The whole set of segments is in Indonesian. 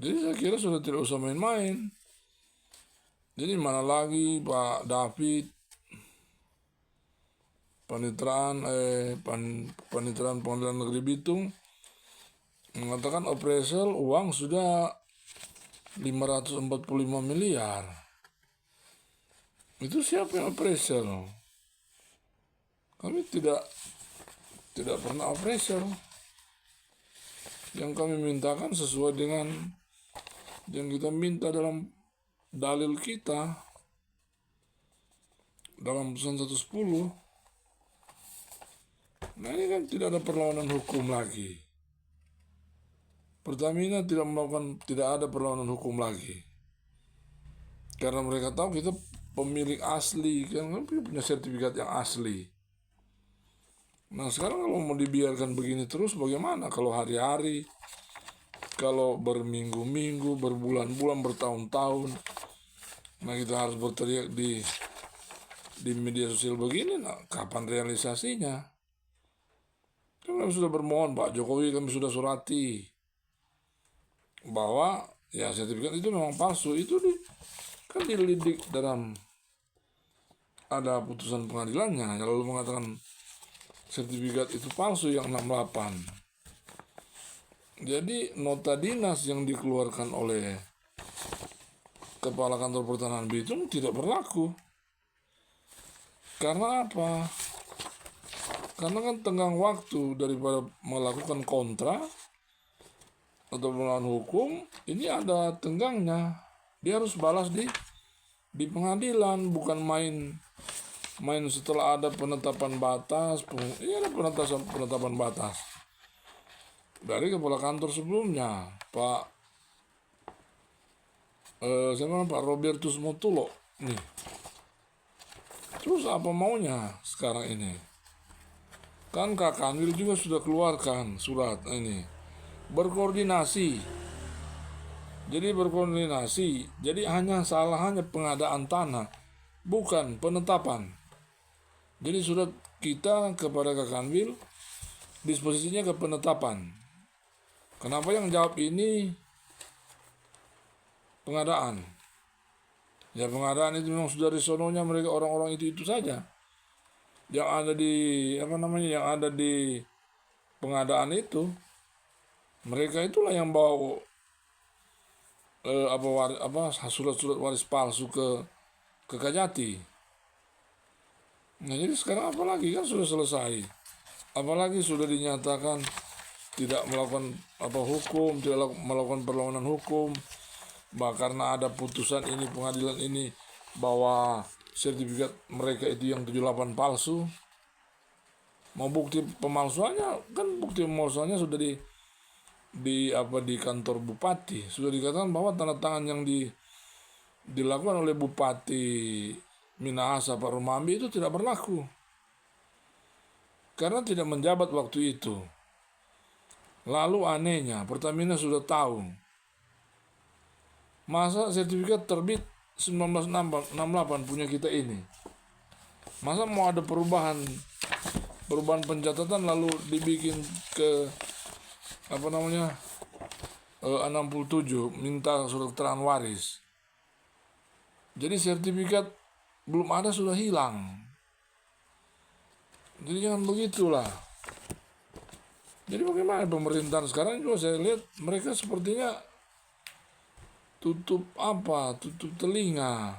Jadi saya kira sudah tidak usah main-main. Jadi mana lagi Pak David Paniteraan Pengadilan Negeri Bitung mengatakan appraisal uang sudah 545 miliar. Itu siapa yang appraisal? Kami tidak pernah appraisal. Yang kami mintakan sesuai dengan yang kita minta dalam dalil kita dalam putusan 110. Nah ini kan tidak ada perlawanan hukum lagi. Pertamina tidak ada perlawanan hukum lagi. Karena mereka tahu kita pemilik asli, kan punya sertifikat yang asli. Nah sekarang kalau mau dibiarkan begini terus bagaimana? Kalau hari-hari, kalau berminggu-minggu, berbulan-bulan, bertahun-tahun, nah kita harus berteriak di media sosial begini, nah kapan realisasinya? Kan kami sudah bermohon Pak Jokowi, kami sudah surati bahwa ya sertifikat itu memang palsu. Itu kan dilidik dalam ada putusan pengadilannya, lalu mengatakan sertifikat itu palsu yang 68. Jadi nota dinas yang dikeluarkan oleh Kepala Kantor Pertanahan Bitung tidak berlaku. Karena apa? Karena kan tenggang waktu daripada melakukan kontra atau melawan hukum, ini ada tenggangnya. Dia harus balas di pengadilan, bukan main setelah ada penetapan batas. Ini ada penetapan batas dari kepala kantor sebelumnya, Pak Robertus Motulo nih. Terus apa maunya sekarang ini? Kan Kak Kanwil juga sudah keluarkan surat ini berkoordinasi. Jadi berkoordinasi. Jadi hanya pengadaan tanah, bukan penetapan. Jadi surat kita kepada Kak Kanwil disposisinya ke penetapan. Kenapa yang jawab ini pengadaan? Ya pengadaan itu memang sudah risononya mereka orang-orang itu saja. Yang ada di yang ada di pengadaan itu, mereka itulah yang bawa surat-surat waris palsu ke Kajati. Nah jadi sekarang apalagi kan sudah selesai, apalagi sudah dinyatakan tidak melakukan hukum, tidak melakukan perlawanan hukum, karena ada putusan ini pengadilan ini bahwa sertifikat mereka itu yang 78 palsu. Mau bukti pemalsuannya, kan bukti pemalsuannya sudah di kantor bupati, sudah dikatakan bahwa tanda tangan yang dilakukan oleh Bupati Minahasa Pak Rumambi itu tidak berlaku karena tidak menjabat waktu itu. Lalu anehnya Pertamina sudah tahu, masa sertifikat terbit 1968 punya kita ini, masa mau ada perubahan pencatatan lalu dibikin ke 67 minta surat keterangan waris. Jadi sertifikat belum ada sudah hilang. Jadi jangan begitulah. Jadi bagaimana pemerintahan sekarang juga saya lihat mereka sepertinya tutup telinga.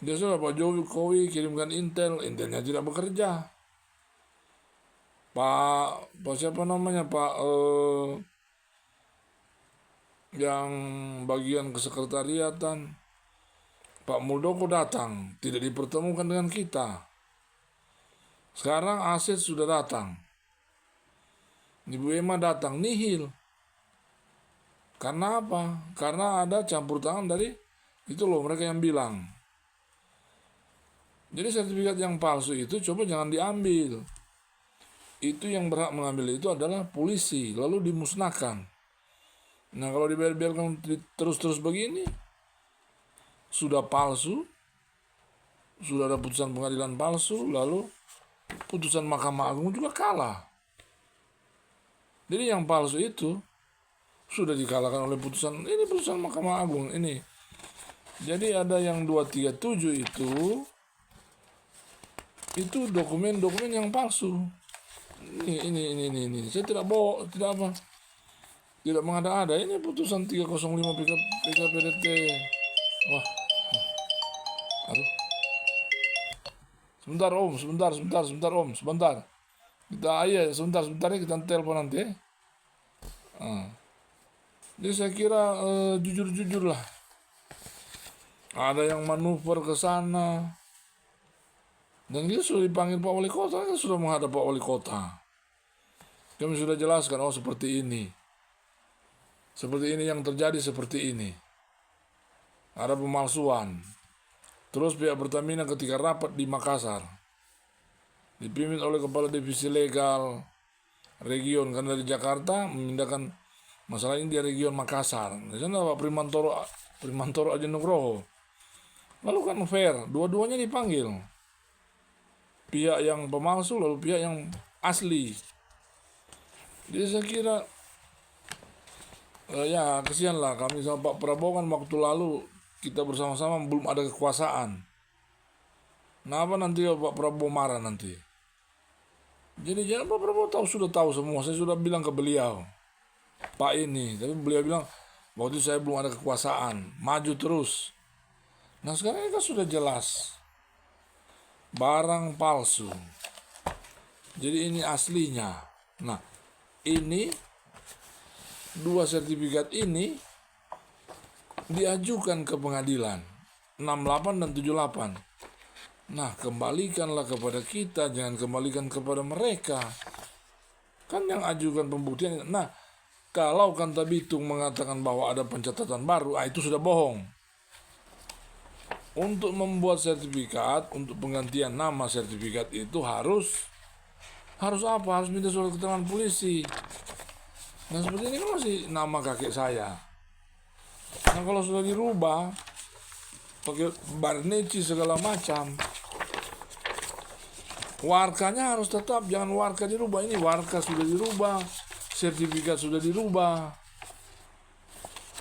Biasanya Pak Jokowi kirimkan intelnya tidak bekerja. Pak yang bagian kesekretariatan Pak Muldoko datang, tidak dipertemukan dengan kita. Sekarang Aset sudah datang, Ibu Emma datang, nihil. Karena apa? Karena ada campur tangan dari mereka yang bilang. Jadi sertifikat yang palsu itu coba jangan diambil. Itu yang berhak mengambil itu adalah polisi, lalu dimusnahkan. Nah kalau dibiarkan terus begini, sudah palsu, sudah ada putusan pengadilan palsu, lalu putusan Mahkamah Agung juga kalah. Jadi yang palsu itu sudah dikalahkan oleh putusan Mahkamah Agung ini. Jadi ada yang 237 itu dokumen-dokumen yang palsu. Ini. Saya tidak tidak mengada-ada. Ini putusan 305 PKPDT. Wah, aduh. Sebentar Om, sebentar Om, sebentar. Sebentar ya kita telepon nanti. Jadi saya kira jujur-jujur lah. Ada yang manuver ke sana. Dan kita sudah dipanggil Pak Wali Kota, kita sudah menghadap Pak Wali Kota. Kami sudah jelaskan, seperti ini. Seperti ini yang terjadi, seperti ini. Ada pemalsuan. Terus pihak Pertamina ketika rapat di Makassar, dipimpin oleh Kepala Divisi Legal Region, karena dari Jakarta memindahkan masalah ini di region Makassar. Di sana Pak Primantoro Aji Nugroho. Lalu kan fair, dua-duanya dipanggil. Pihak yang pemalsu lalu pihak yang asli. Jadi saya kira ya kesian lah kami sama Pak Prabowo kan waktu lalu kita bersama-sama belum ada kekuasaan. Nah apa nanti Pak Prabowo marah nanti. Jadi jangan Pak Prabowo sudah tahu semua. Saya sudah bilang ke beliau Pak ini, tapi beliau bilang waktu itu saya belum ada kekuasaan, maju terus. Nah sekarang ini kan sudah jelas barang palsu. Jadi ini aslinya. Nah ini 2 sertifikat ini diajukan ke pengadilan 68 dan 78. Nah kembalikanlah kepada kita, jangan kembalikan kepada mereka. Kan yang ajukan pembuktian. Nah kalau Kanta Bitung mengatakan bahwa ada pencatatan baru, itu sudah bohong. Untuk membuat sertifikat, untuk penggantian nama sertifikat itu harus apa? Harus minta surat keterangan polisi. Nah seperti ini kan masih nama kakek saya. Nah kalau sudah dirubah pakai barneci segala macam, warkanya harus tetap, jangan warka dirubah. Ini warka sudah dirubah, sertifikat sudah dirubah,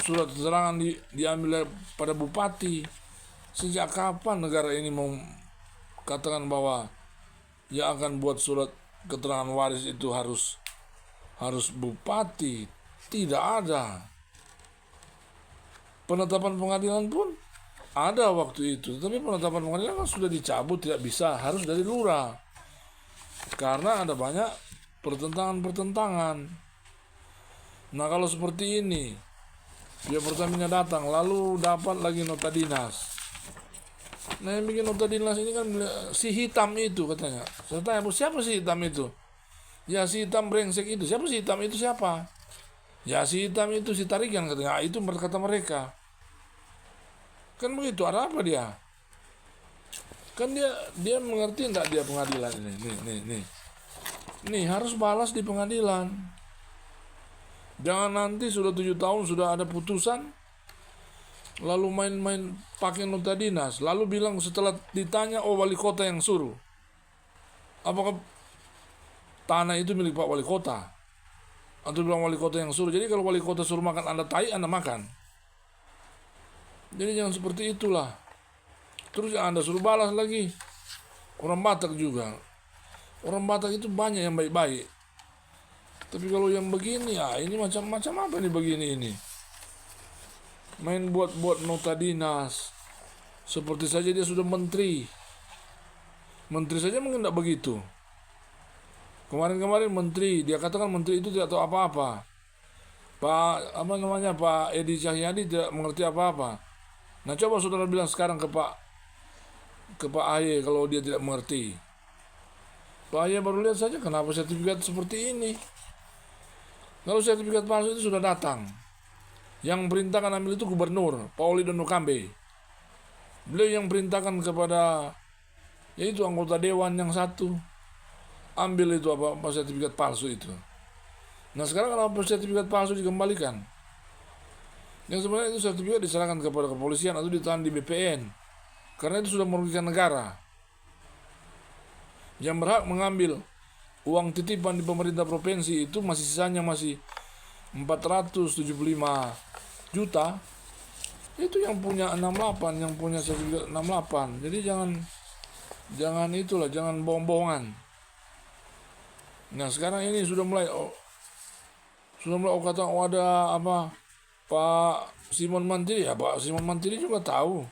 surat keterangan diambil pada bupati. Sejak kapan negara ini mau katakan bahwa yang akan buat surat keterangan waris itu harus bupati? Tidak ada. Penetapan pengadilan pun ada waktu itu, tapi penetapan pengadilan kan sudah dicabut, tidak bisa, harus dari lurah. Karena ada banyak pertentangan. Nah kalau seperti ini, pihak Pertamina datang lalu dapat lagi nota dinas. Nah yang bikin nota dinas ini kan si hitam itu katanya. Saya tanya, siapa si hitam itu? Ya si hitam brengsek itu. Siapa si hitam itu siapa? Ya si hitam itu si Tarigan katanya. Itu berkata mereka. Kan begitu, ada apa dia? Kan dia mengerti enggak dia pengadilan ini? Nih harus balas di pengadilan. Jangan nanti sudah 7 tahun sudah ada putusan, lalu main-main pakai nota dinas, lalu bilang setelah ditanya wali kota yang suruh. Apakah tanah itu milik Pak Wali Kota? Atau bilang wali kota yang suruh. Jadi kalau wali kota suruh makan Anda tai, Anda makan. Jadi jangan seperti itulah. Terus yang Anda suruh balas lagi. Orang Batak juga. Orang Batak itu banyak yang baik-baik. Tapi kalau yang begini, ini macam-macam apa nih begini ini? Main buat nota dinas. Seperti saja dia sudah menteri. Menteri saja mungkin tidak begitu. Kemarin menteri, dia katakan menteri itu tidak tahu apa-apa. Pak Edi Cahyadi tidak mengerti apa-apa. Nah coba saudara bilang sekarang ke Pak Ahy kalau dia tidak mengerti. Pak Ahy baru lihat saja kenapa sertifikat seperti ini. Lalu sertifikat palsu itu sudah datang. Yang perintahkan ambil itu gubernur Pak Oli Dono Kambe. Beliau yang perintahkan kepada yaitu anggota dewan yang satu ambil itu apa sertifikat palsu itu. Nah sekarang kenapa sertifikat palsu dikembalikan? Yang sebenarnya itu sertifikat diserahkan kepada kepolisian atau ditahan di BPN karena itu sudah merugikan negara. Yang berhak mengambil uang titipan di pemerintah provinsi itu masih sisanya masih 475 juta, itu yang punya 68, yang punya sertifikat 68. Jadi jangan bohong-bohongan. Nah sekarang ini sudah mulai kata ada apa, Pak Simon Mantiri, ya Pak Simon Mantiri juga tahu.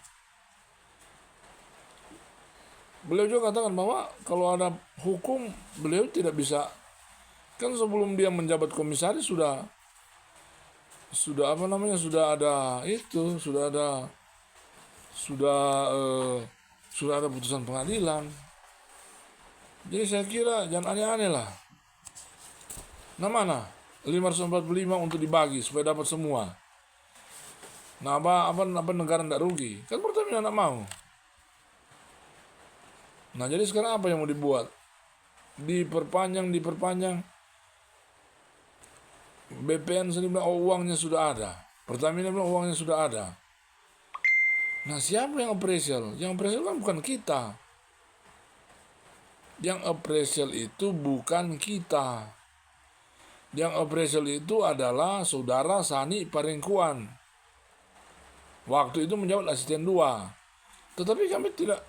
Beliau juga katakan bahwa kalau ada hukum, beliau tidak bisa. Kan sebelum dia menjabat komisaris sudah ada itu, sudah ada putusan pengadilan. Jadi saya kira jangan aneh-aneh lah. Nah mana 545 untuk dibagi supaya dapat semua. Nah apa negara tidak rugi? Kan Pertamina tidak mau. Nah jadi sekarang apa yang mau dibuat? Diperpanjang. BPN sendiri bilang uangnya sudah ada. Pertamina bilang uangnya sudah ada. Nah siapa yang appraisal? Yang appraisal kan bukan kita. Yang appraisal itu bukan kita. Yang appraisal itu adalah saudara Sani Paringkuan. Waktu itu menjabat asisten 2. Tetapi kami tidak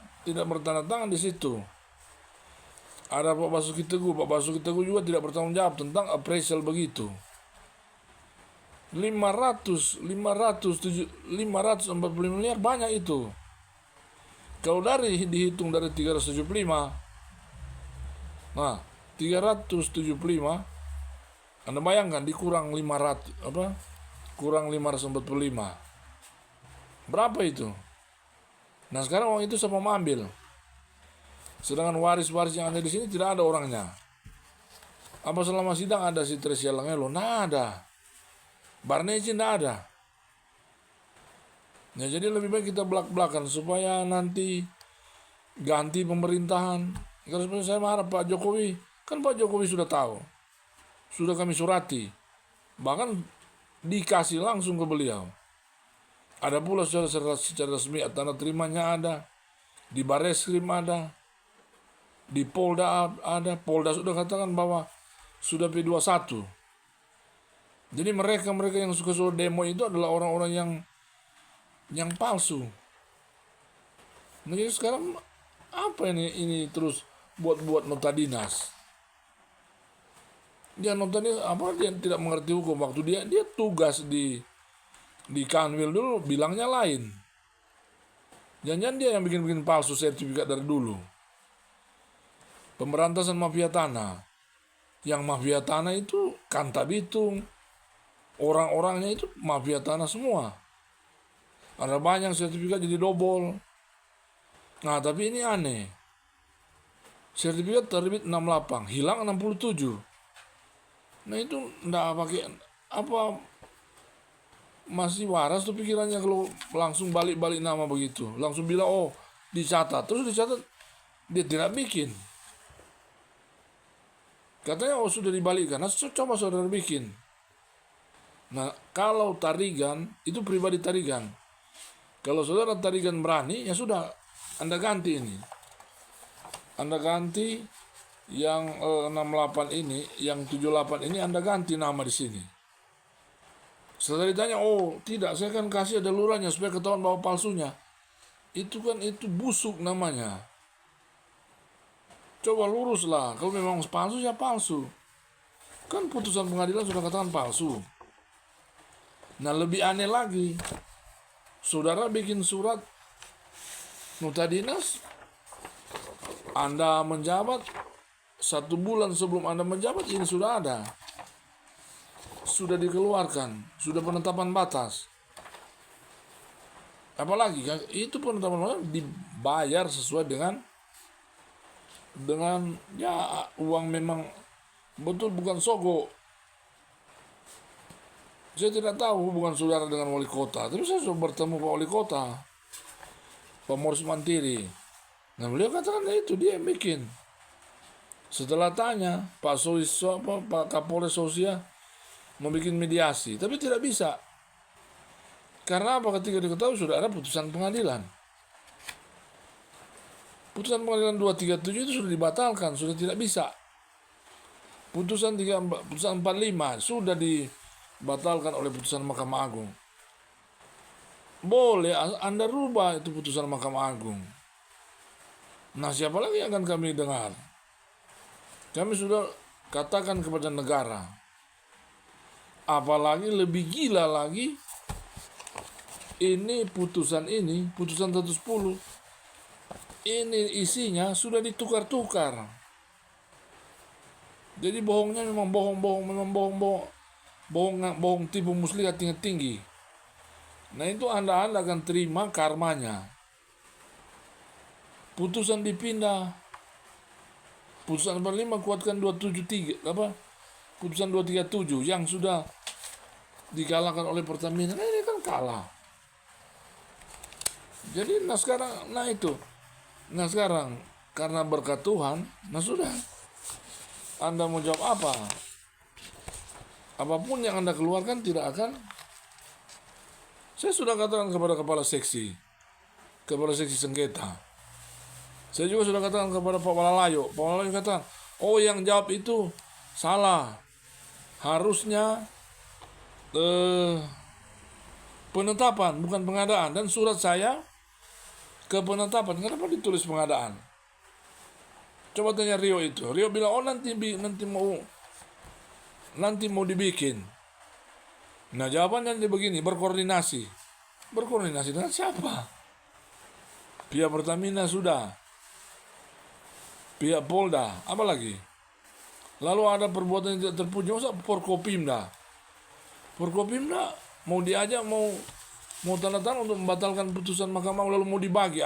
bertanda tangan di situ. Ada Pak Basuki Teguh juga tidak bertanggung jawab tentang appraisal begitu. 545 miliar banyak itu. Kalau dihitung dari 375, nah 375, Anda bayangkan dikurang 500 kurang 545. Berapa itu? Nah sekarang uang itu siapa mau ambil? Sedangkan waris-waris yang ada di sini tidak ada orangnya. Apa selama sidang ada si Tresia Langelo? Nah ada. Barnezi tidak ada. Ya jadi lebih baik kita belak-belakan supaya nanti ganti pemerintahan. Kalau saya marah Pak Jokowi, kan Pak Jokowi sudah tahu. Sudah kami surati. Bahkan dikasih langsung ke beliau. Ada pula secara resmi tanda terimanya ada. Di Bareskrim ada. Di Polda ada. Polda sudah katakan bahwa sudah P21. Jadi mereka yang suka demo itu adalah orang-orang yang palsu. Nah, jadi sekarang apa ini terus buat nota dinas? Dia nota dinas apa, dia tidak mengerti hukum. Waktu dia tugas di Kanwil dulu bilangnya lain. Jangan-jangan dia yang bikin palsu sertifikat dari dulu. Pemberantasan mafia tanah. Yang mafia tanah itu Kanta Bitung. Orang-orangnya itu mafia tanah semua. Ada banyak sertifikat jadi dobol. Nah tapi ini aneh. Sertifikat terbit 68, hilang 67. Nah itu enggak pakai apa, masih waras tuh pikirannya kalau langsung balik nama begitu. Langsung bilang dicatat. Terus dicatat dia tidak bikin. Katanya sudah dibalikkan. Nah coba saudara bikin. Nah kalau Tarigan itu pribadi Tarigan. Kalau saudara Tarigan berani, ya sudah Anda ganti ini. Anda ganti yang 68 ini, yang 78 ini Anda ganti nama di sini. Setelah ditanya, tidak, saya kan kasih ada lurahnya supaya ketahuan bahwa palsunya. Itu busuk namanya. Coba luruslah, kalau memang palsu ya palsu. Kan putusan pengadilan sudah katakan palsu. Nah lebih aneh lagi, saudara bikin surat nota dinas, Anda menjabat 1 bulan sebelum Anda menjabat ini sudah ada. Sudah dikeluarkan, sudah penetapan batas. Apalagi kan itu penetapan batas dibayar sesuai dengan ya uang memang betul, bukan sogo. Saya tidak tahu hubungan saudara dengan wali kota, tapi saya sudah bertemu Pak Wali Kota, Pak Morris Mantiri. Nah beliau katakan itu dia yang bikin. Setelah tanya Pak Kapolres Sosia mau bikin mediasi, tapi tidak bisa. Karena apa? Ketika diketahui sudah ada putusan pengadilan. Putusan pengadilan 237 itu sudah dibatalkan, sudah tidak bisa. Putusan 45 sudah batalkan oleh putusan Mahkamah Agung. Boleh Anda rubah itu putusan Mahkamah Agung. Nah, siapa lagi yang akan kami dengar? Kami sudah katakan kepada negara. Apalagi lebih gila lagi, ini putusan 110, ini isinya sudah ditukar-tukar. Jadi bohongnya memang bohong tipu muslihat tinggi. Nah, itu Anda akan terima karmanya. Putusan dipindah. Putusan nomor 5 kuatkan 273 putusan 237 yang sudah dikalahkan oleh Pertamina. Nah, ini kan kalah. Jadi sekarang karena berkat Tuhan, sudah. Anda mau jawab apa? Apapun yang Anda keluarkan tidak akan. Saya sudah katakan kepada kepala seksi sengketa. Saya juga sudah katakan kepada Pak Walalayo. Pak Walalayo katakan, yang jawab itu salah. Harusnya penetapan, bukan pengadaan. Dan surat saya ke penetapan. Kenapa ditulis pengadaan? Coba tanya Rio itu. Rio bilang, nanti mau dibikin. Nah, jawabannya begini, berkoordinasi. Berkoordinasi dengan siapa? Pihak Pertamina sudah. Pihak Polda, apa lagi? Lalu ada perbuatan yang tidak terpuji, masa Forkopimda mau diajak, mau tanda tangan untuk membatalkan putusan Mahkamah, lalu mau dibagi.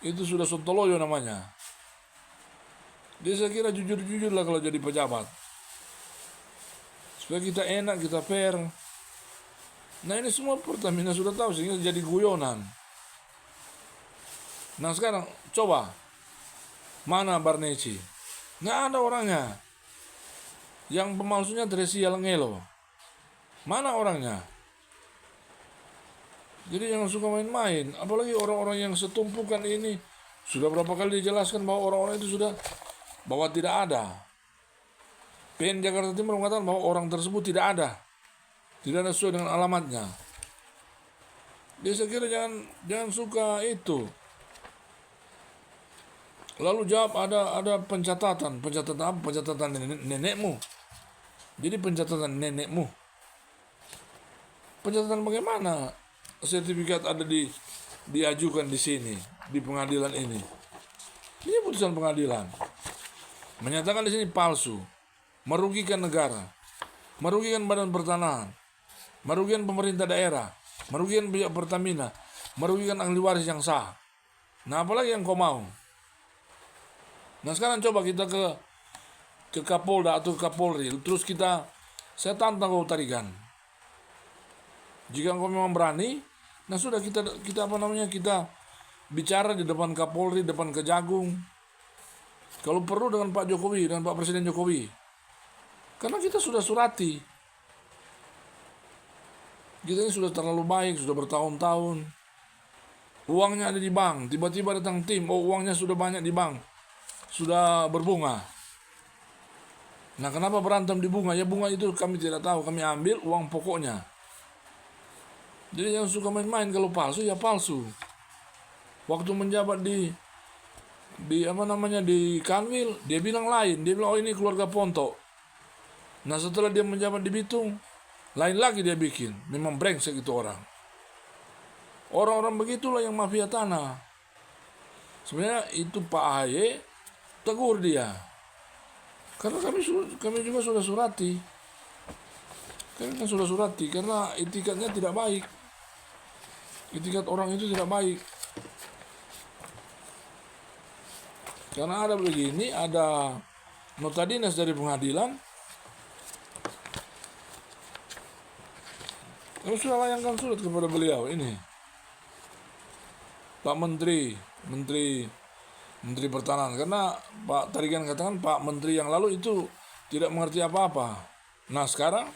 Itu sudah sontoloyo namanya. Jadi saya kira jujur lah kalau jadi pejabat, supaya kita enak, kita fair. Nah, ini semua Pertamina sudah tahu, sehingga jadi guyonan. Nah, sekarang coba, mana Barneci? Nggak ada orangnya. Yang pemalsunya Tresi Yalengelo, mana orangnya? Jadi jangan suka main-main. Apalagi orang-orang yang setumpukan ini. Sudah berapa kali dijelaskan bahwa orang-orang itu bahwa tidak ada. PN Jakarta Timur mengatakan bahwa orang tersebut tidak ada sesuai dengan alamatnya. Jadi saya kira jangan suka itu. Lalu jawab ada pencatatan apa? Pencatatan nenekmu. Jadi pencatatan nenekmu. Pencatatan bagaimana? Sertifikat ada diajukan di sini, di pengadilan ini. Ini putusan pengadilan. Menyatakan di sini palsu, merugikan negara, merugikan badan pertanahan, merugikan pemerintah daerah, merugikan pihak Pertamina, merugikan ahli waris yang sah. Nah, apalagi yang kau mau? Nah, sekarang coba kita ke Kapolda atau Kapolri, terus saya tantang kau tarikan. Jika kau memang berani, sudah kita bicara di depan Kapolri, depan Kejagung. Kalau perlu dengan Pak Jokowi, dengan Pak Presiden Jokowi. Karena kita sudah surati. Kita ini sudah terlalu baik, sudah bertahun-tahun. Uangnya ada di bank, tiba-tiba datang tim, uangnya sudah banyak di bank. Sudah berbunga. Nah, kenapa berantem di bunga? Ya, bunga itu kami tidak tahu, kami ambil uang pokoknya. Jadi yang suka main-main, kalau palsu ya palsu. Waktu menjabat di Kanwil, dia bilang lain. Dia bilang, ini keluarga Ponto. Nah, setelah dia menjabat di Bitung, lain lagi dia bikin. Memang brengsek itu orang. Orang-orang begitulah yang mafia tanah. Sebenarnya itu Pak AHY tegur dia. Karena kami juga sudah surati. Karena etikatnya tidak baik. Etikat orang itu tidak baik. Karena ada begini, ada nota dinas dari pengadilan. Kami sudah layangkan surat kepada beliau ini. Pak Menteri Pertanahan. Karena Pak Tarigan katakan Pak Menteri yang lalu itu tidak mengerti apa-apa. Nah, sekarang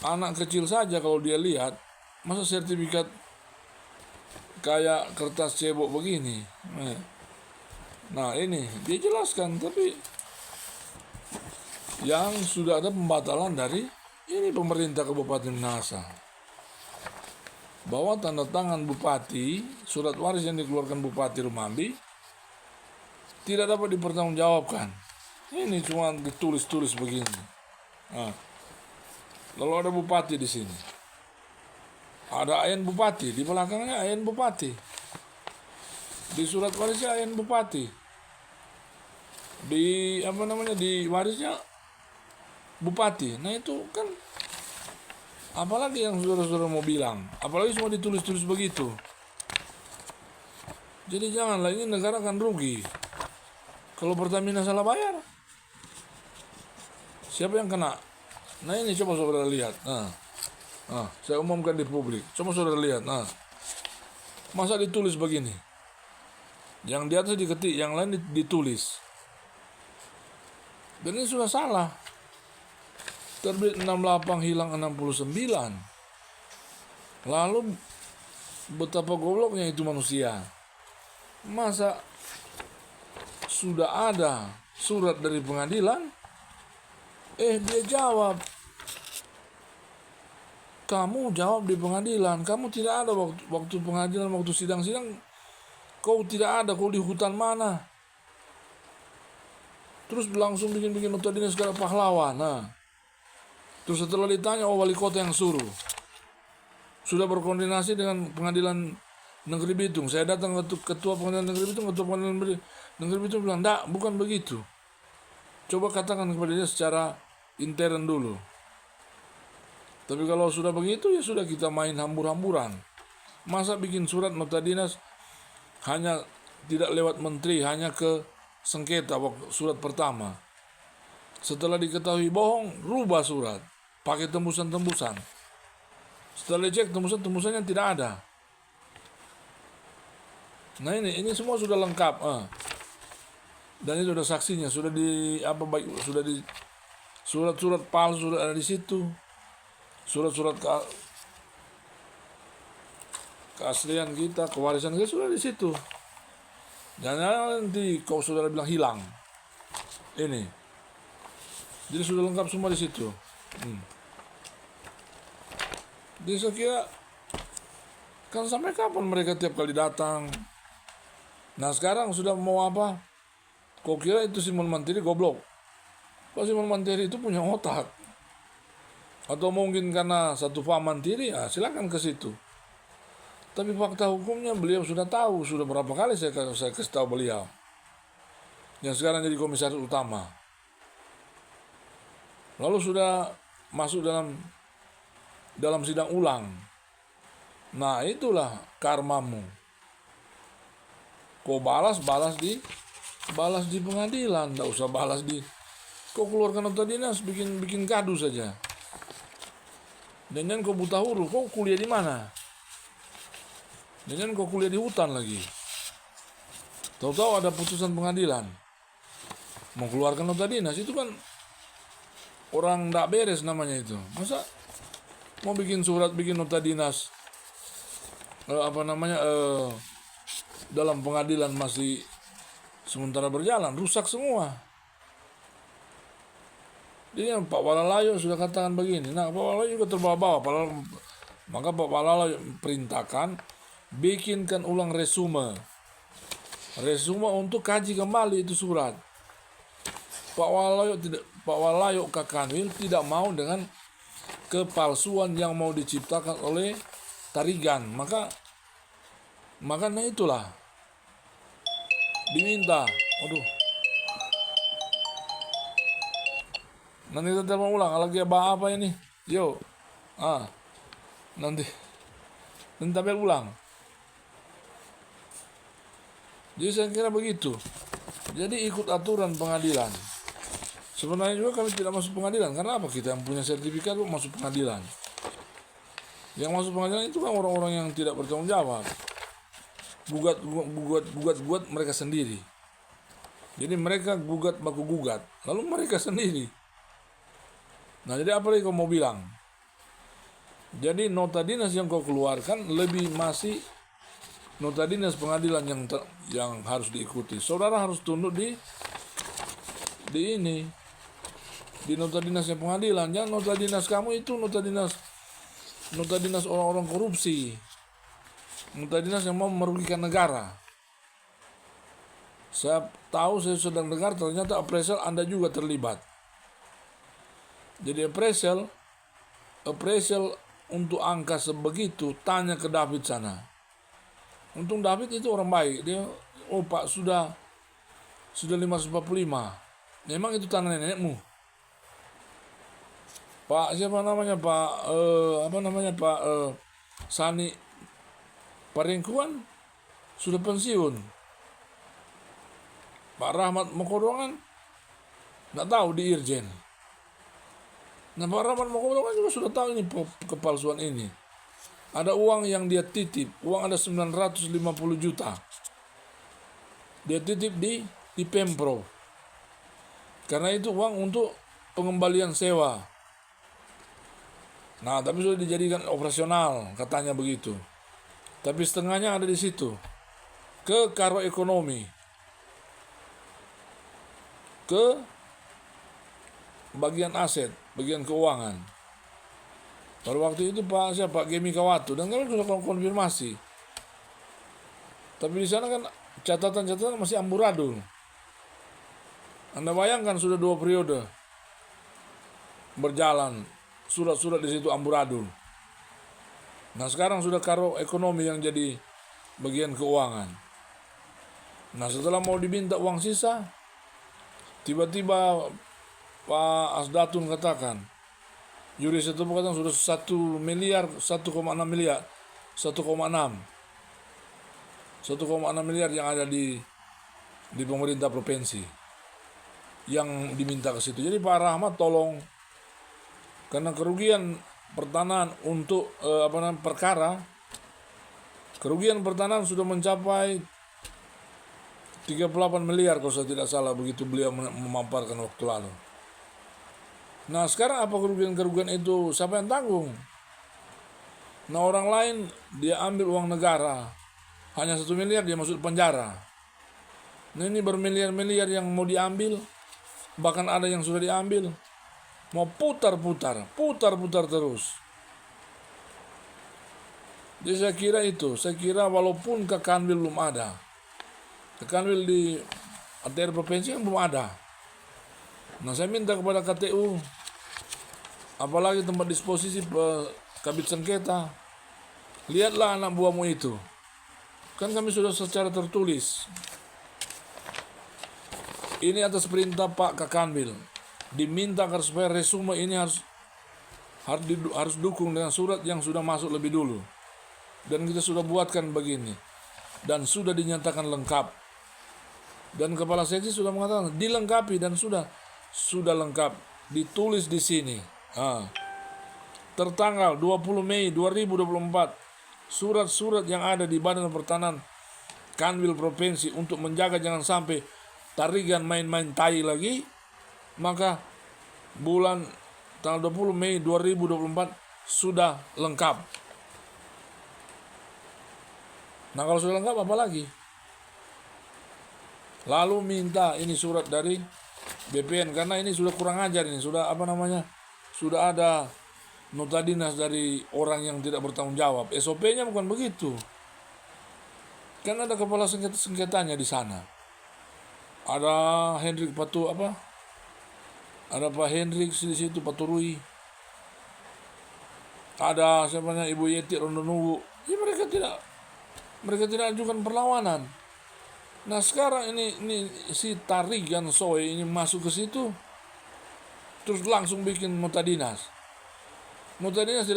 anak kecil saja kalau dia lihat, masa sertifikat kayak kertas cebok begini. Nah, ini dia jelaskan, tapi yang sudah ada pembatalan dari Ini pemerintah Kabupaten Minahasa, bahwa tanda tangan bupati, surat waris yang dikeluarkan Bupati Rumambi tidak dapat dipertanggungjawabkan. Ini cuma ditulis-tulis begini. Nah, lalu ada bupati di sini, ada AN bupati di belakangnya, AN bupati di surat warisnya, AN bupati di di warisnya bupati. Nah itu kan, apalagi yang saudara-saudara mau bilang, apalagi semua ditulis-tulis begitu. Jadi janganlah, ini negara akan rugi kalau Pertamina salah bayar. Siapa yang kena? Nah ini coba saudara lihat. Saya umumkan di publik. Coba saudara lihat. Masa ditulis begini? Yang di atas diketik, yang lain ditulis. Dan ini sudah salah. Terbit 68, hilang 69. Lalu betapa gobloknya itu manusia. Masa sudah ada surat dari pengadilan, dia jawab, kamu jawab di pengadilan, kamu tidak ada waktu pengadilan, waktu sidang-sidang, kau tidak ada, kau di hutan mana? Terus langsung bikin nota dinas segala pahlawan. Terus setelah ditanya, wali kota yang suruh. Sudah berkoordinasi dengan pengadilan negeri Bitung. Saya datang ke ketua pengadilan negeri Bitung, ketua pengadilan negeri Bitung bilang, "Enggak, bukan begitu. Coba katakan kepada dia secara intern dulu." Tapi kalau sudah begitu, ya sudah, kita main hambur-hamburan. Masa bikin surat nota dinas hanya tidak lewat menteri, hanya ke sengketa surat pertama. Setelah diketahui bohong, rubah surat, pakai tembusan-tembusan. Setelah dicek tembusannya tidak ada. Nah ini semua sudah lengkap. Dan itu sudah saksinya, sudah sudah di surat-surat palsu sudah ada di situ. Surat-surat keaslian kita, kewarisan kita sudah di situ. Jangan nanti kau saudara bilang hilang. Ini. Jadi sudah lengkap semua di situ. Jadi saya kira, kan sampai kapan mereka tiap kali datang? Nah sekarang sudah mau apa? Kau kira itu Simon Mantiri goblok? Kalau Simon Mantiri itu punya otak. Atau mungkin karena satu paham Mantiri, ya silakan ke situ. Tapi fakta hukumnya beliau sudah tahu, sudah berapa kali saya kasih tahu beliau. Yang sekarang jadi komisaris utama. Lalu sudah masuk dalam sidang ulang. Nah itulah karmamu. Kau balas di pengadilan, tidak usah balas kau keluarkan nota dinas, bikin gaduh saja. Dan kau buta huruf, kau kuliah di mana? Dan kau kuliah di hutan lagi. Tahu-tahu ada putusan pengadilan, mau keluarkan nota dinas, itu kan orang tidak beres namanya itu. Masa mau bikin surat, bikin nota dinas, dalam pengadilan masih sementara berjalan, rusak semua. Jadi Pak Walalayo sudah katakan begini. Nah Pak Walalayo juga terbawa-bawa. Maka Pak Walalayo perintahkan bikinkan ulang resume untuk kaji kembali itu surat. Pak Walalayo Kakanwil tidak mau dengan kepalsuan yang mau diciptakan oleh Tarigan. Makanya itulah diminta. Nanti kita telepon ulang lagi apa ini? Yo. Nanti tampil ulang. Jadi saya kira begitu. Jadi ikut aturan pengadilan. Sebenarnya juga kami tidak masuk pengadilan. Karena apa? Kita yang punya sertifikat masuk pengadilan. Yang masuk pengadilan itu kan orang-orang yang tidak bertanggung jawab. Gugat mereka sendiri. Jadi mereka baku gugat. Lalu mereka sendiri. Nah jadi apa lagi kau mau bilang? Jadi nota dinas yang kau keluarkan lebih masih nota dinas pengadilan yang harus diikuti. Saudara harus tunduk di di nota dinasnya pengadilan. Jangan nota dinas kamu itu nota dinas orang-orang korupsi, nota dinas yang mau merugikan negara. Saya tahu, saya sedang dengar ternyata appraisal Anda juga terlibat. Jadi appraisal untuk angka sebegitu, tanya ke David sana. Untung David itu orang baik. Dia, oh Pak, sudah 545. Memang itu tanah nenekmu. Pak siapa namanya Pak Sani Paringkuan sudah pensiun. Pak Rahmat Mokodongan nggak tahu di Irjen. Nah, Pak Rahmat Mokodongan juga sudah tahu ini kepalsuan ini. Ada uang yang dia titip, uang ada 950 juta. Dia titip di Pemprov. Karena itu uang untuk pengembalian sewa. Nah, tapi sudah dijadikan operasional, katanya begitu. Tapi setengahnya ada di situ. Ke karo ekonomi. Ke bagian aset, bagian keuangan. Pada waktu itu Pak Gemi Kawatu, dan kami sudah konfirmasi. Tapi di sana kan catatan-catatan masih amburadul. Anda bayangkan sudah 2 periode berjalan, surat-surat di situ amburadul. Nah, sekarang sudah karo ekonomi yang jadi bagian keuangan. Nah, setelah mau diminta uang sisa, tiba-tiba Pak Asdatun katakan, Yuris itu katakan sudah 1 miliar, 1,6 miliar, 1,6 miliar yang ada di pemerintah provinsi yang diminta ke situ. Jadi Pak Rahmat tolong, karena kerugian pertanahan untuk perkara, kerugian pertanahan sudah mencapai 38 miliar kalau saya tidak salah, begitu beliau memaparkan waktu lalu. Nah, sekarang apa kerugian-kerugian itu siapa yang tanggung? Nah, orang lain dia ambil uang negara, hanya 1 miliar dia masuk penjara. Nah, ini bermiliar-miliar yang mau diambil, bahkan ada yang sudah diambil, mau putar-putar terus. Jadi saya kira walaupun Kekanwil belum ada, Kekanwil di ATR provinsi yang belum ada. Nah, saya minta kepada KTU, apalagi tempat disposisi Kabit Sengketa, lihatlah anak buahmu itu. Kan kami sudah secara tertulis. Ini atas perintah Pak Kakanwil. Diminta supaya resume ini harus dukung dengan surat yang sudah masuk lebih dulu. Dan kita sudah buatkan begini. Dan sudah dinyatakan lengkap. Dan Kepala Seksi sudah mengatakan dilengkapi dan sudah lengkap. Ditulis di sini. Tertanggal 20 Mei 2024, surat-surat yang ada di Badan Pertanahan Kanwil Provinsi untuk menjaga jangan sampai tarigan main-main tai lagi, maka bulan tanggal 20 Mei 2024 sudah lengkap. Nah, kalau sudah lengkap apa lagi? Lalu minta ini surat dari BPN, karena ini sudah kurang ajar, ini sudah sudah ada nota dinas dari orang yang tidak bertanggung jawab. SOP-nya bukan begitu. Kan ada kepala sengketanya di sana. Ada Hendrik ada Pak Hendrik di situ, Paturui. Ada siapanya Ibu Yeti Rondonuwu. Ya, mereka tidak ajukan perlawanan. Nah, sekarang ini si Tarigan Soe ini masuk ke situ, terus langsung bikin nota dinas. Nota dinas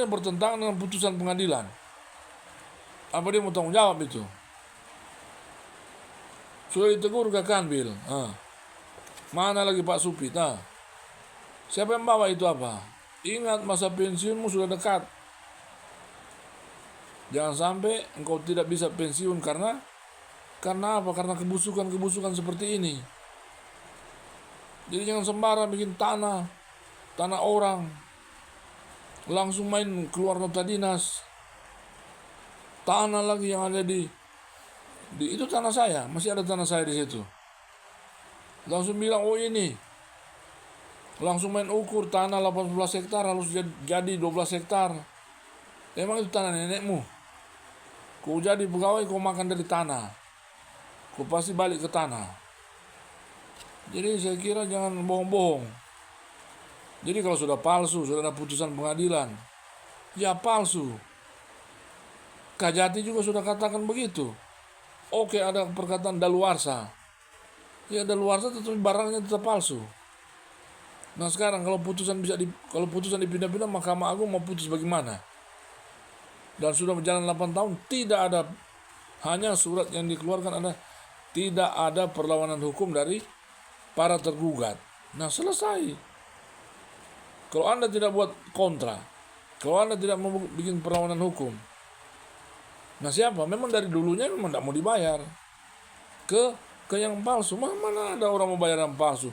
bertentangan dengan putusan pengadilan. Apa dia mau tanggung jawab itu? Sudah ditegur Kakanwil. Mana lagi Pak Supit? Siapa yang bawa itu apa? Ingat, masa pensiunmu sudah dekat. Jangan sampai engkau tidak bisa pensiun karena apa? Karena kebusukan seperti ini. Jadi jangan sembarang bikin tanah orang. Langsung main keluar nota dinas. Tanah lagi yang ada di itu tanah saya, masih ada tanah saya di situ. Langsung bilang, oh ini langsung main ukur tanah 18 hektar harus jadi 12 hektar. Emang itu tanah nenekmu? Kau jadi pegawai, kau makan dari tanah, kau pasti balik ke tanah. Jadi saya kira jangan bohong-bohong. Jadi kalau sudah palsu, sudah ada putusan pengadilan, ya palsu. Kajati juga sudah katakan begitu. Oke, ada perkataan daluarsa. Ya daluarsa tetapi barangnya tetap palsu. Nah sekarang kalau putusan dipindah-pindah, Mahkamah Agung mau putus bagaimana? Dan sudah berjalan 8 tahun tidak ada, hanya surat yang dikeluarkan ada, tidak ada perlawanan hukum dari para tergugat. Nah selesai. Kalau Anda tidak buat kontra, kalau Anda tidak mau bikin perlawanan hukum, nah siapa? Memang dari dulunya memang tidak mau dibayar ke yang palsu. Mana ada orang mau bayar yang palsu?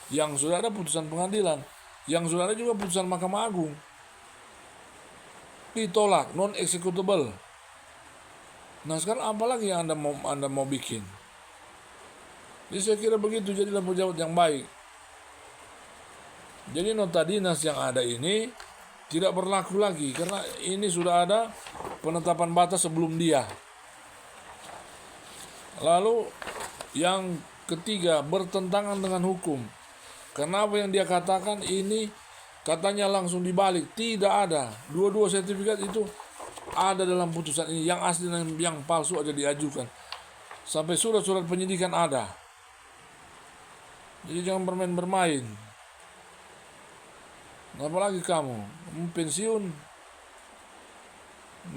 Yang sudah ada putusan pengadilan, yang sudah ada juga putusan Mahkamah Agung, ditolak, non executable. Nah sekarang apalagi yang anda mau bikin? Jadi saya kira begitu, jadilah pejabat yang baik. Jadi nota dinas yang ada ini tidak berlaku lagi karena ini sudah ada penetapan batas sebelum dia. Lalu yang ketiga, bertentangan dengan hukum. Karena apa yang dia katakan ini katanya langsung dibalik, tidak ada. Dua-dua sertifikat itu ada dalam putusan ini, yang asli dan yang palsu aja diajukan. Sampai surat-surat penyidikan ada. Jadi jangan bermain-bermain. Apalagi kamu pensiun,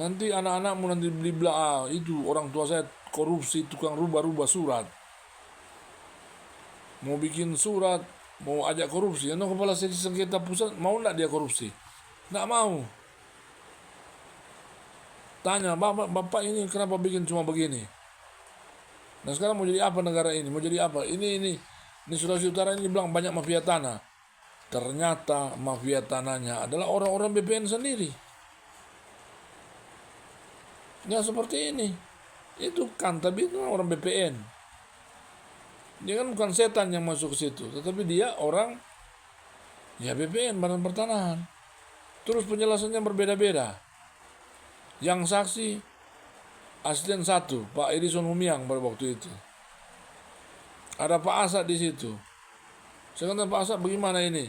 nanti anak-anakmu nanti bilang itu orang tua saya korupsi, tukang rubah-rubah surat, mau bikin surat, mau ajak korupsi. Yang kepala seksi sengketa pusat mau enggak dia korupsi? Enggak mau. Tanya, bapak ini kenapa bikin cuma begini? Nah sekarang mau jadi apa negara ini? Mau jadi apa? Ini Sulawesi Utara ini bilang banyak mafia tanah. Ternyata mafia tanahnya adalah orang-orang BPN sendiri. Ya seperti ini. Itu kan, tapi itu orang BPN. Dia kan bukan setan yang masuk ke situ, tetapi dia orang ya BPN, Badan Pertanahan. Terus penjelasannya berbeda-beda. Yang saksi asisten 1, Pak Edison Humiang pada waktu itu. Ada Pak Asad di situ. Saya kata Pak Asad bagaimana ini?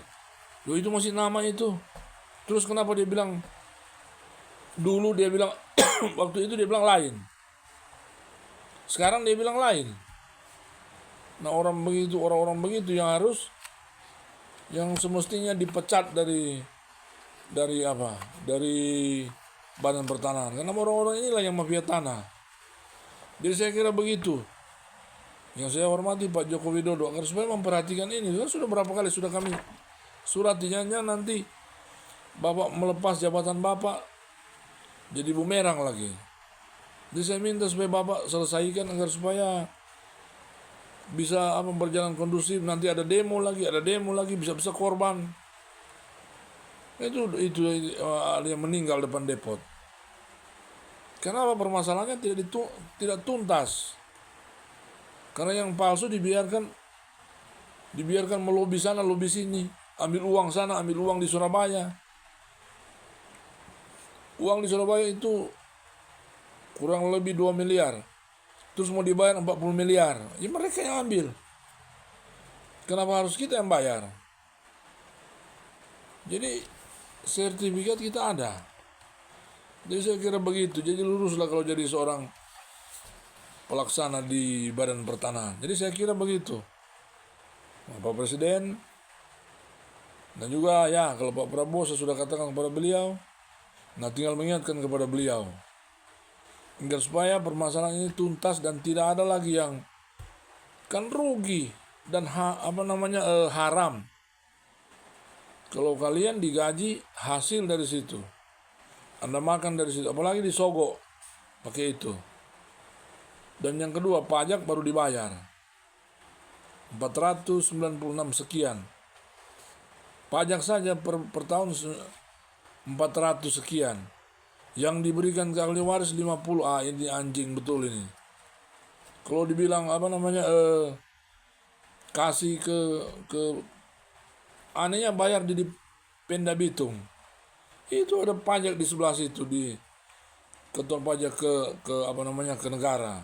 Loh itu masih nama itu. Terus kenapa dia bilang dulu dia bilang waktu itu dia bilang lain. Sekarang dia bilang lain. Nah orang-orang begitu yang harus, yang semestinya dipecat dari Badan Pertanahan. Karena orang-orang inilah yang mafia tanah. Jadi saya kira begitu. Yang saya hormati Pak Joko Widodo agar supaya memperhatikan ini. Sudah berapa kali sudah kami suratinya, nanti Bapak melepas jabatan Bapak jadi bumerang lagi. Jadi saya minta supaya Bapak selesaikan agar supaya bisa berjalan kondusif. Nanti ada demo lagi, bisa korban. Itu ada yang meninggal depan depot. Kenapa permasalahannya tidak tuntas? Karena yang palsu dibiarkan melobi sana, lobi sini, ambil uang sana, ambil uang di Surabaya. Uang di Surabaya itu kurang lebih 2 miliar. Terus mau dibayar 40 miliar. Ya mereka yang ambil. Kenapa harus kita yang bayar? Jadi sertifikat kita ada. Jadi saya kira begitu. Jadi luruslah kalau jadi seorang pelaksana di Badan Pertanahan. Jadi saya kira begitu. Pak Presiden dan juga ya kalau Pak Prabowo saya sudah katakan kepada beliau. Nah tinggal mengingatkan kepada beliau agar supaya permasalahan ini tuntas dan tidak ada lagi yang kan rugi dan haram. Kalau kalian digaji hasil dari situ, Anda makan dari situ, apalagi disogok pakai itu. Dan yang kedua, pajak baru dibayar 496 sekian. Pajak saja per tahun 400 sekian. Yang diberikan ke ahli waris 50. Ini anjing betul ini. Kalau dibilang kasih ke anehnya bayar di Pemda Bitung. Itu ada pajak di sebelah situ, di kantor pajak ke apa namanya, ke negara.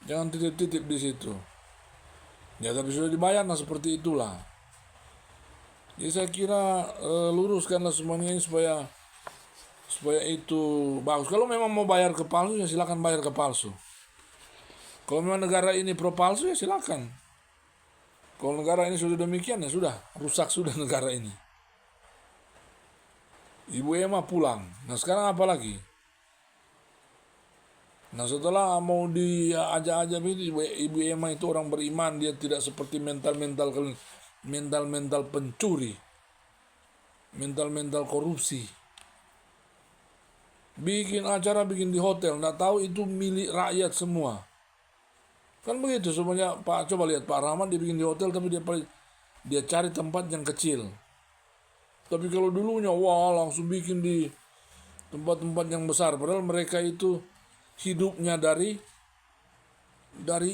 Jangan titip-titip di situ. Ya tapi sudah dibayar, nah seperti itulah. Jadi saya kira luruskanlah semuanya ini supaya itu bagus. Kalau memang mau bayar ke palsu, ya silakan bayar ke palsu. Kalau memang negara ini pro palsu, ya silakan. Kalau negara ini sudah demikian, ya sudah, rusak sudah negara ini. Ibu Ema pulang. Nah sekarang apa lagi? Nah setelah mau diajak-ajak begitu, Ibu Ema itu orang beriman, dia tidak seperti mental-mental pencuri, mental korupsi. Bikin acara, bikin di hotel, nggak tahu itu milik rakyat semua. Kan begitu semuanya. Coba lihat Pak Rahmat, dia bikin di hotel, tapi dia cari tempat yang kecil. Tapi kalau dulunya, wah langsung bikin di tempat-tempat yang besar. Padahal mereka itu hidupnya dari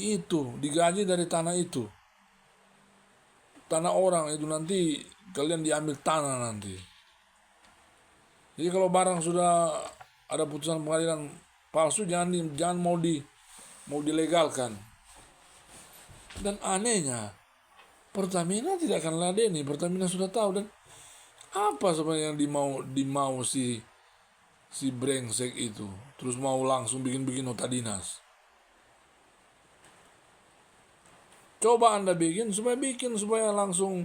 itu, digaji dari tanah itu. Tanah orang itu, nanti kalian diambil tanah nanti. Jadi kalau barang sudah ada putusan pengadilan palsu, jangan mau dilegalkan. Dan anehnya, Pertamina tidak akan ladeni. Pertamina sudah tahu. Dan apa sebenarnya yang dimau si brengsek itu, terus mau langsung bikin nota dinas. Coba Anda bikin supaya langsung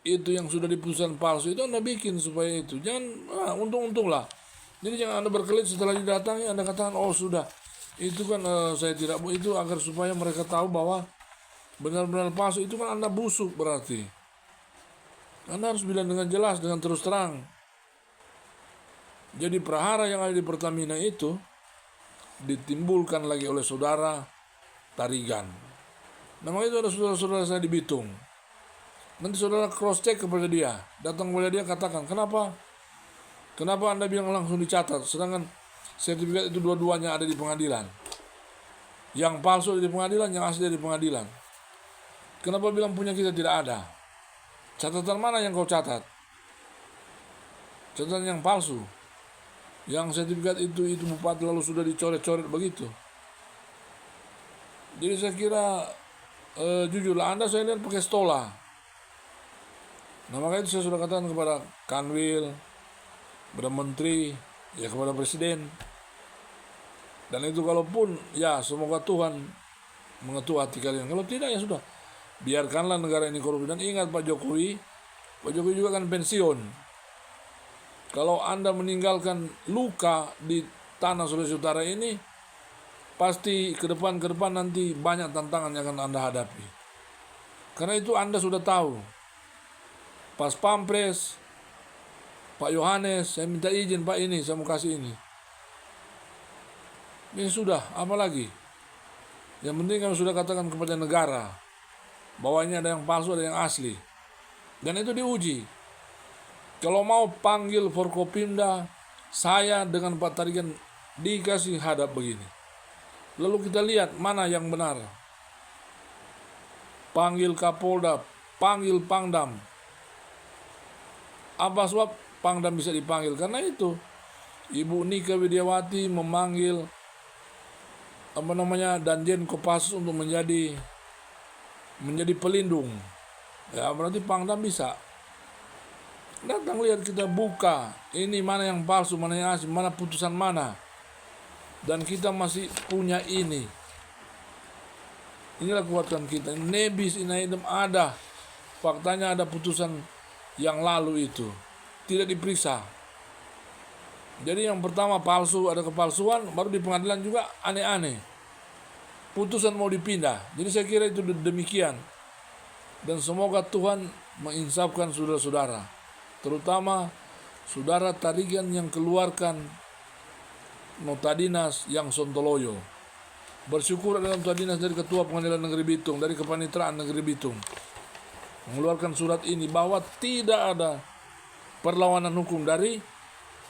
itu yang sudah diputuskan palsu itu Anda bikin supaya itu. Jangan untung lah. Jadi jangan Anda berkelit setelah didatangi Anda katakan, oh sudah, itu kan saya tidak, itu agar supaya mereka tahu bahwa benar-benar palsu. Itu kan Anda busuk berarti. Anda harus bilang dengan jelas, dengan terus terang. Jadi prahara yang ada di Pertamina itu ditimbulkan lagi oleh saudara Tarigan. Namanya itu ada saudara-saudara saya di Bitung. Nanti saudara cross check kepada dia, datang kepada dia katakan, kenapa Anda bilang langsung dicatat, sedangkan sertifikat itu dua-duanya ada di pengadilan. Yang palsu ada di pengadilan, yang asli ada di pengadilan. Kenapa bilang punya kita tidak ada? Catatan mana yang kau catat? Catatan yang palsu. Yang sertifikat itu bupati lalu sudah dicoret-coret begitu. Jadi saya kira jujurlah Anda, saya lihat pakai stola. Nah makanya itu saya sudah katakan kepada Kanwil, kepada Menteri, ya kepada Presiden. Dan itu kalaupun, ya semoga Tuhan mengetuk hati kalian. Kalau tidak, ya sudah, biarkanlah negara ini korupsi. Dan ingat Pak Jokowi juga kan pensiun. Kalau Anda meninggalkan luka di tanah Sulawesi Utara ini, pasti ke depan nanti banyak tantangan yang akan Anda hadapi. Karena itu Anda sudah tahu. Pas Pampres, Pak Yohanes, saya minta izin Pak ini, saya mau kasih ini. Ini sudah, apa lagi? Yang penting kami sudah katakan kepada negara bahwa ini ada yang palsu, ada yang asli. Dan itu diuji. Kalau mau panggil Forkopimda, saya dengan Pak Tarigan dikasih hadap begini. Lalu kita lihat mana yang benar. Panggil Kapolda, panggil Pangdam. Apa sebab Pangdam bisa dipanggil? Karena itu Ibu Nika Widiawati memanggil Danjen Kopassus untuk menjadi pelindung. Ya berarti Pangdam bisa. Datang lihat, kita buka ini mana yang palsu, mana yang asli, mana putusan mana. Dan kita masih punya ini. Inilah kuatkan kita. Nebis inaidem ada. Faktanya ada putusan yang lalu itu. Tidak diperiksa. Jadi yang pertama palsu, ada kepalsuan, baru di pengadilan juga aneh-aneh. Putusan mau dipindah. Jadi saya kira itu demikian. Dan semoga Tuhan menginsafkan saudara-saudara. Terutama saudara Tarigan yang keluarkan nota dinas yang sontoloyo. Bersyukur ada nota dinas dari Ketua Pengadilan Negeri Bitung, dari Kepanitraan Negeri Bitung, mengeluarkan surat ini bahwa tidak ada perlawanan hukum dari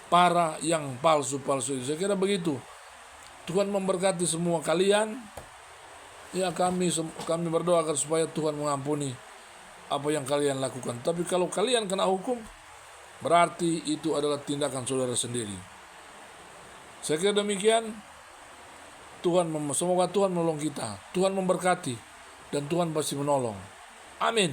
para yang palsu-palsu itu. Saya kira begitu. Tuhan memberkati semua kalian. Ya kami berdoa agar supaya Tuhan mengampuni apa yang kalian lakukan. Tapi kalau kalian kena hukum, berarti itu adalah tindakan saudara sendiri. Saya kira demikian. Semoga Tuhan menolong kita, Tuhan memberkati, dan Tuhan pasti menolong. Amin.